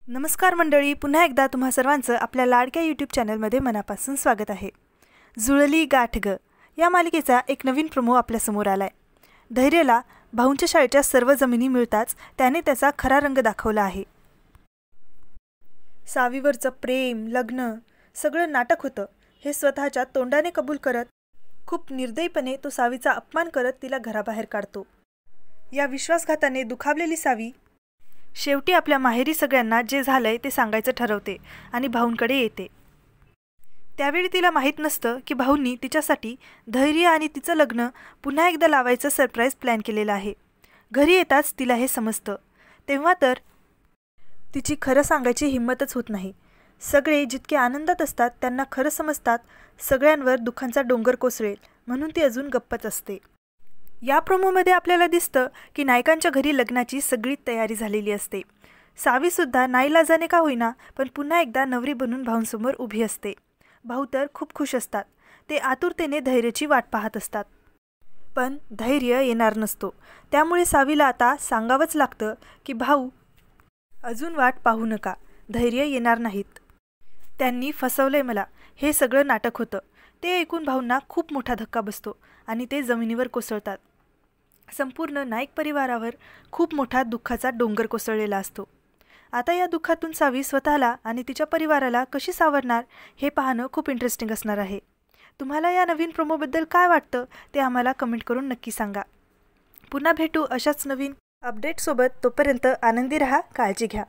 नमस्कार मंडळी, पुन्हा एकदा तुम्हा सर्वांचं आपल्या लाडक्या यूट्यूब चॅनलमध्ये मनापासून स्वागत आहे। जुळली गाठ ग या मालिकेचा एक नवीन प्रोमो आपल्यासमोर आलाय। धैर्यला भाऊंच्या शाळेच्या सर्व जमिनी मिळताच त्याने त्याचा खरा रंग दाखवला आहे। सावीवरचं प्रेम, लग्न सगळं नाटक होतं हे स्वतःच्या तोंडाने कबूल करत खूप निर्दयीपणे तो सावीचा अपमान करत तिला घराबाहेर काढतो। या विश्वासघाताने दुखावलेली सावी शेवटी आपल्या माहेरी सगळ्यांना जे झालंय ते सांगायचं ठरवते आणि भाऊंकडे येते। त्यावेळी तिला माहीत नसतं की भाऊंनी तिच्यासाठी धैर्य आणि तिचं लग्न पुन्हा एकदा लावायचं सरप्राईज प्लॅन केलेलं आहे। घरी येताच तिला हे समजतं, तेव्हा तर तिची खरं सांगायची हिंमतच होत नाही। सगळे जितके आनंदात असतात त्यांना खरं समजतात सगळ्यांवर दुःखांचा डोंगर कोसळेल म्हणून ती अजून गप्पच असते। या प्रोमोमध्ये आपल्याला दिसतं की नायकांच्या घरी लग्नाची सगळी तयारी झालेली असते। सावीसुद्धा नाईलाजाने का होईना पण पुन्हा एकदा नवरी बनून भाऊंसमोर उभी असते। भाऊ तर खूप खुश असतात, ते आतुरतेने धैर्याची वाट पाहत असतात। पण धैर्य येणार नसतो, त्यामुळे सावीला आता सांगावंच लागतं की भाऊ अजून वाट पाहू नका, धैर्य येणार नाहीत, त्यांनी फसवलंय मला, हे सगळं नाटक होतं। ते ऐकून भाऊंना खूप मोठा धक्का बसतो आणि ते जमिनीवर कोसळतात। संपूर्ण नाईक परिवारावर खूप मोठा दुःखाचा डोंगर कोसळलेला असतो। आता या दुःखातून सावी स्वतःला आणि तिच्या परिवाराला कशी सावरणार हे पाहणं खूप इंटरेस्टिंग असणार आहे। तुम्हाला या नवीन प्रोमोबद्दल काय वाटतं ते आम्हाला कमेंट करून नक्की सांगा। पुन्हा भेटू अशाच नवीन अपडेटसोबत, तोपर्यंत आनंदी रहा, काळजी घ्या।